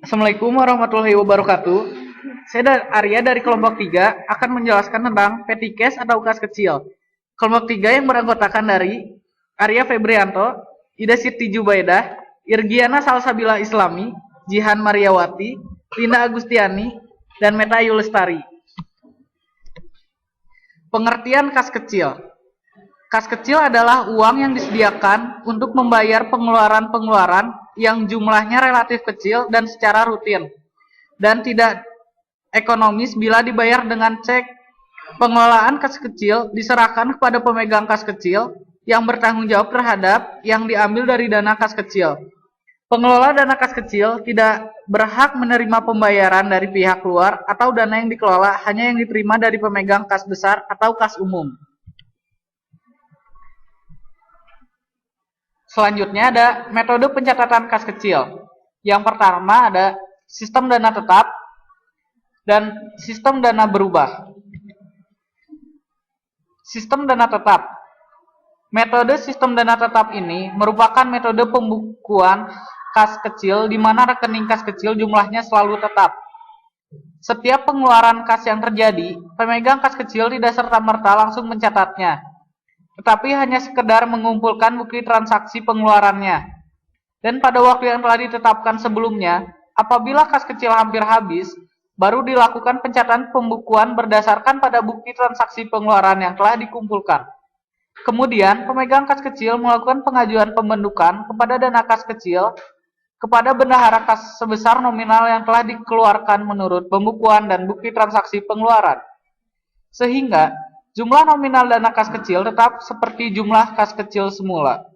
Assalamualaikum warahmatullahi wabarakatuh. Arya dari kelompok 3 akan menjelaskan tentang petty cash atau kas kecil. Kelompok 3 yang beranggotakan dari Arya Febrianto, Ida Siti Jubaidah, Irgiana Salsabila Islami, Jihan Mariawati, Linda Agustiani, dan Meta Yulestari. Pengertian kas kecil. Kas kecil adalah uang yang disediakan untuk membayar pengeluaran-pengeluaran yang jumlahnya relatif kecil dan secara rutin, dan tidak ekonomis bila dibayar dengan cek. Pengelolaan kas kecil diserahkan kepada pemegang kas kecil yang bertanggung jawab terhadap yang diambil dari dana kas kecil. Pengelola dana kas kecil tidak berhak menerima pembayaran dari pihak luar atau dana yang dikelola hanya yang diterima dari pemegang kas besar atau kas umum. Selanjutnya ada metode pencatatan kas kecil. Yang pertama ada sistem dana tetap dan sistem dana berubah. Sistem dana tetap. Metode sistem dana tetap ini merupakan metode pembukuan kas kecil di mana rekening kas kecil jumlahnya selalu tetap. Setiap pengeluaran kas yang terjadi, pemegang kas kecil tidak serta-merta langsung mencatatnya, tetapi hanya sekedar mengumpulkan bukti transaksi pengeluarannya. Dan pada waktu yang telah ditetapkan sebelumnya, apabila kas kecil hampir habis, baru dilakukan pencatatan pembukuan berdasarkan pada bukti transaksi pengeluaran yang telah dikumpulkan. Kemudian, pemegang kas kecil melakukan pengajuan pembentukan kepada dana kas kecil kepada bendahara kas sebesar nominal yang telah dikeluarkan menurut pembukuan dan bukti transaksi pengeluaran. Sehingga jumlah nominal dana kas kecil tetap seperti jumlah kas kecil semula.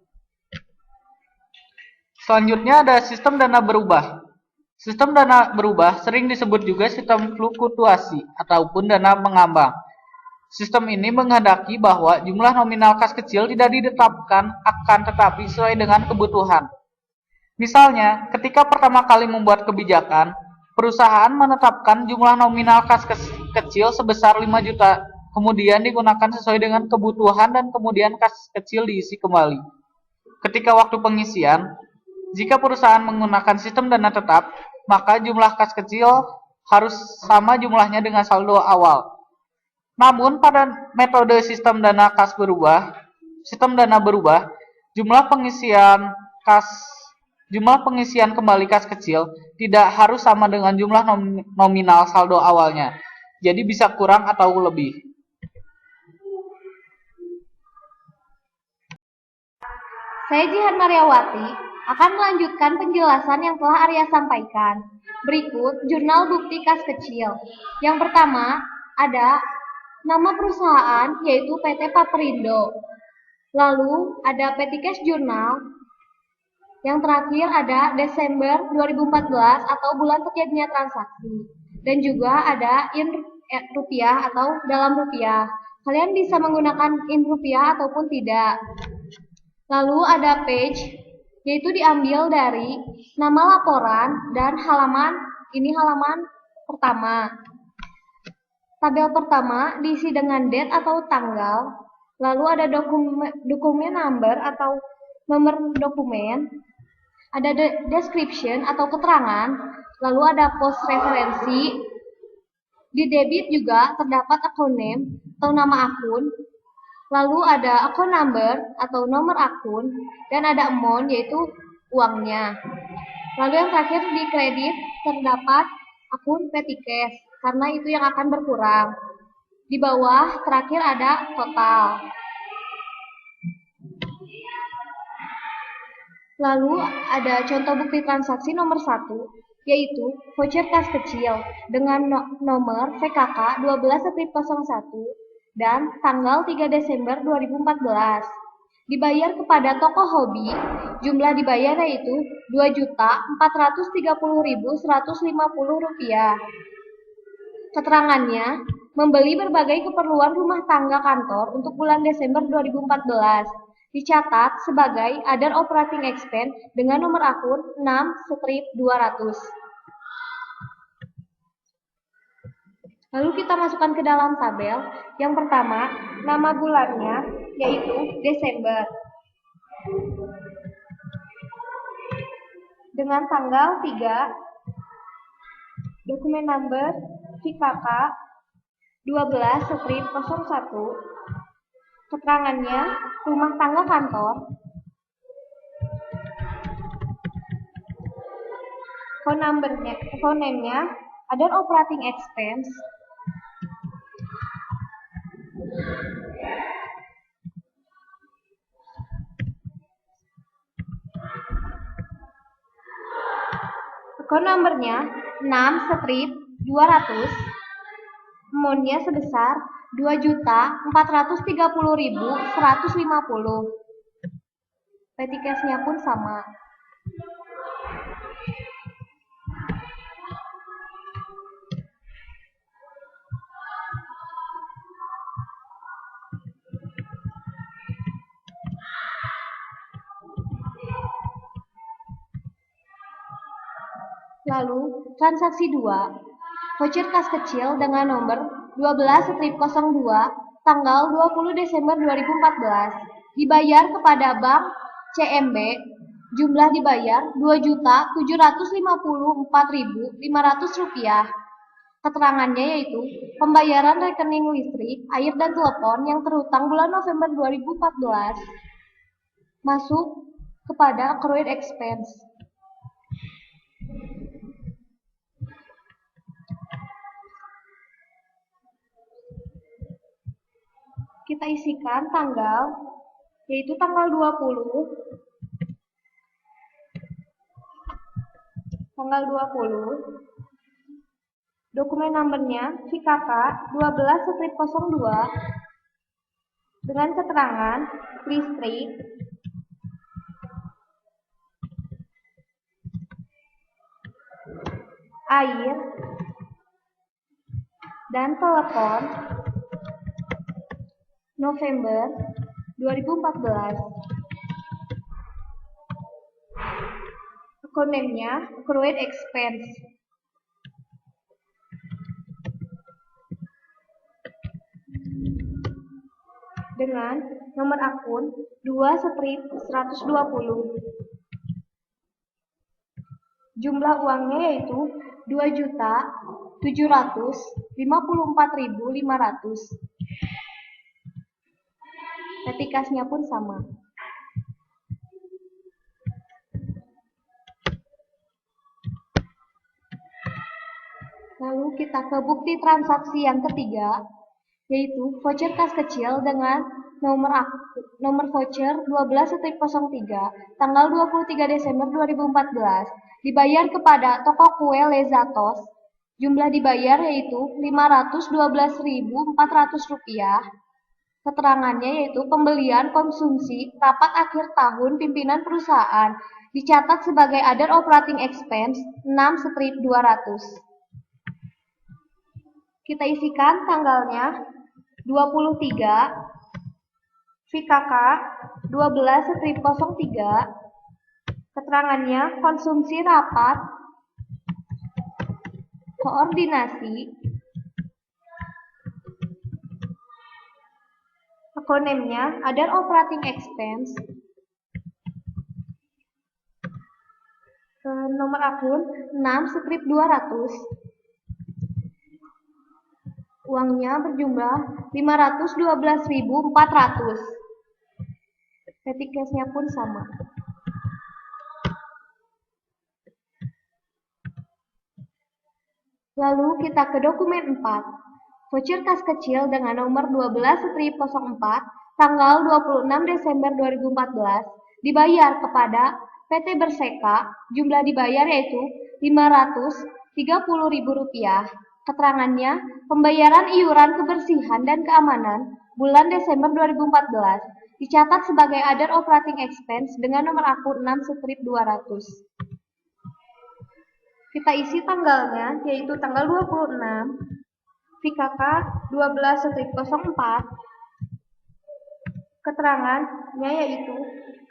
Selanjutnya ada sistem dana berubah. Sistem dana berubah sering disebut juga sistem fluktuasi ataupun dana mengambang. Sistem ini menghendaki bahwa jumlah nominal kas kecil tidak ditetapkan akan tetapi sesuai dengan kebutuhan. Misalnya, ketika pertama kali membuat kebijakan, perusahaan menetapkan jumlah nominal kas kecil sebesar 5 juta, kemudian digunakan sesuai dengan kebutuhan dan kemudian kas kecil diisi kembali. Ketika waktu pengisian, jika perusahaan menggunakan sistem dana tetap, maka jumlah kas kecil harus sama jumlahnya dengan saldo awal. Namun pada metode sistem dana berubah, jumlah pengisian kembali kas kecil tidak harus sama dengan jumlah nominal saldo awalnya. Jadi bisa kurang atau lebih. Saya Jihan Mariawati akan melanjutkan penjelasan yang telah Arya sampaikan. Berikut jurnal bukti kas kecil. Yang pertama ada nama perusahaan yaitu PT Paperindo. Lalu ada petty cash jurnal. Yang terakhir ada Desember 2014 atau bulan terjadinya transaksi. Dan juga ada in rupiah atau dalam rupiah. Kalian bisa menggunakan in rupiah ataupun tidak. Lalu ada page, yaitu diambil dari nama laporan dan halaman pertama. Tabel pertama diisi dengan date atau tanggal, lalu ada dokumen number atau nomor dokumen, ada description atau keterangan, lalu ada post referensi. Di debit juga terdapat account name atau nama akun, lalu ada account number atau nomor akun, dan ada amount yaitu uangnya. Lalu yang terakhir di kredit terdapat akun petty cash karena itu yang akan berkurang. Di bawah terakhir ada total. Lalu ada contoh bukti transaksi nomor 1 yaitu voucher kas kecil dengan nomor VKK 12/01 dan tanggal 3 Desember 2014. Dibayar kepada toko hobi, jumlah dibayar yaitu Rp2.430.150. Keterangannya, membeli berbagai keperluan rumah tangga kantor untuk bulan Desember 2014. Dicatat sebagai other operating expense dengan nomor akun 6/200. Lalu kita masukkan ke dalam tabel. Yang pertama, nama bulannya yaitu Desember. Dengan tanggal 3 Dokumen number VKK 12 strip 01. Keterangannya rumah tangga kantor. Phone name-nya other operating expense. Account number-nya 6 strip 200. Amount-nya sebesar 2.430.150. Petty cash-nya pun sama. Lalu, transaksi 2. Voucher kas kecil dengan nomor 12/02 tanggal 20 Desember 2014 dibayar kepada Bank CMB. Jumlah dibayar Rp2.754.500. Keterangannya yaitu pembayaran rekening listrik, air, dan telepon yang terhutang bulan November 2014 masuk kepada accrued expense. Kita isikan tanggal, yaitu tanggal 20. Dokumen numbernya VKK 12/02 dengan keterangan listrik, air, dan telepon November 2014. Account name-nya accrued expense. Dengan nomor akun 2/120. Jumlah uangnya yaitu 2.754.500. Petty cash-nya pun sama. Lalu kita ke bukti transaksi yang ketiga, yaitu voucher kas kecil dengan nomor voucher 12/03 tanggal 23 Desember 2014 dibayar kepada toko kue Lezatos. Jumlah dibayar yaitu Rp512.400. Keterangannya yaitu pembelian konsumsi rapat akhir tahun pimpinan perusahaan dicatat sebagai other operating expense 6/200. Kita isikan tanggalnya 23, VKK 12/03. Keterangannya konsumsi rapat koordinasi. Account name-nya other operating expense. Nomor akun 6/200. Uangnya berjumlah Rp512.400. Petty cash-nya pun sama. Lalu kita ke dokumen 4. Voucher kas kecil dengan nomor 12/04 tanggal 26 Desember 2014 dibayar kepada PT Berseka. Jumlah dibayar yaitu Rp530.000. Keterangannya pembayaran iuran kebersihan dan keamanan bulan Desember 2014 dicatat sebagai other operating expense dengan nomor akun 6/200. Kita isi tanggalnya, yaitu tanggal 26, VKK 12/04. Keterangannya yaitu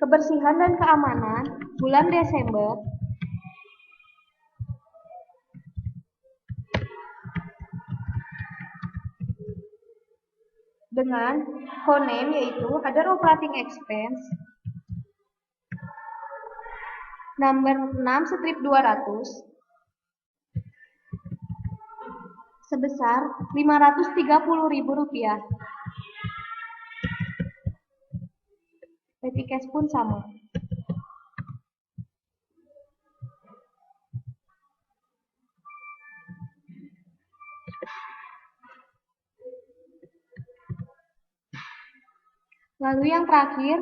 kebersihan dan keamanan bulan Desember. Dengan code name yaitu other operating expense number 6/200. sebesar Rp530.000. Petty cash pun sama. Lalu yang terakhir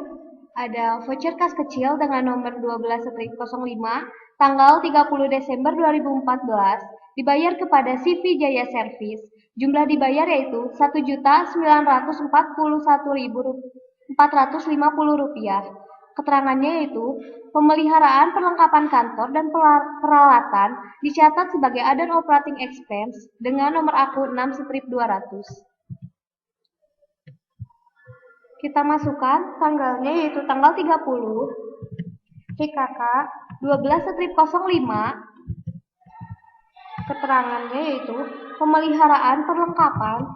ada voucher kas kecil dengan nomor 12/05 tanggal 30 Desember 2014 dibayar kepada CV Jaya Service. Jumlah dibayar yaitu Rp1.941.450. Keterangannya yaitu pemeliharaan perlengkapan kantor dan peralatan dicatat sebagai add-on operating expense dengan nomor akun 6/200. Kita masukkan tanggalnya yaitu tanggal 30, PKK 12/05, keterangannya yaitu pemeliharaan perlengkapan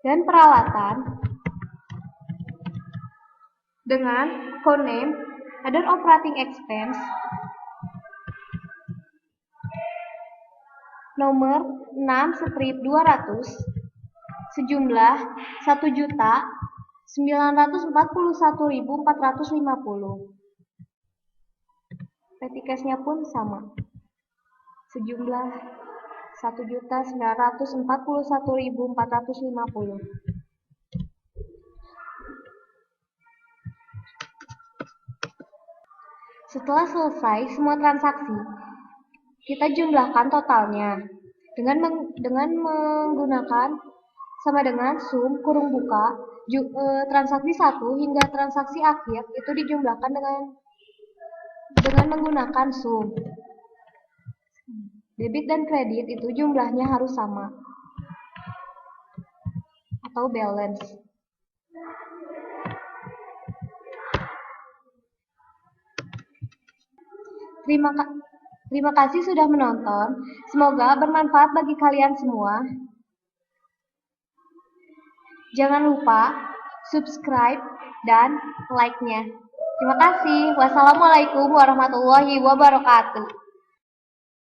dan peralatan dengan code name add-on operating expense nomor 6/200 sejumlah Rp1.941.450. Petty cash-nya pun sama. Sejumlah Rp1.941.450. Setelah selesai semua transaksi, kita jumlahkan totalnya dengan menggunakan sama dengan sum kurung buka transaksi 1 hingga transaksi akhir itu dijumlahkan dengan menggunakan sum. Debit dan kredit itu jumlahnya harus sama atau balance. Terima kasih sudah menonton. Semoga bermanfaat bagi kalian semua. Jangan lupa subscribe dan like-nya. Terima kasih. Wassalamualaikum warahmatullahi wabarakatuh.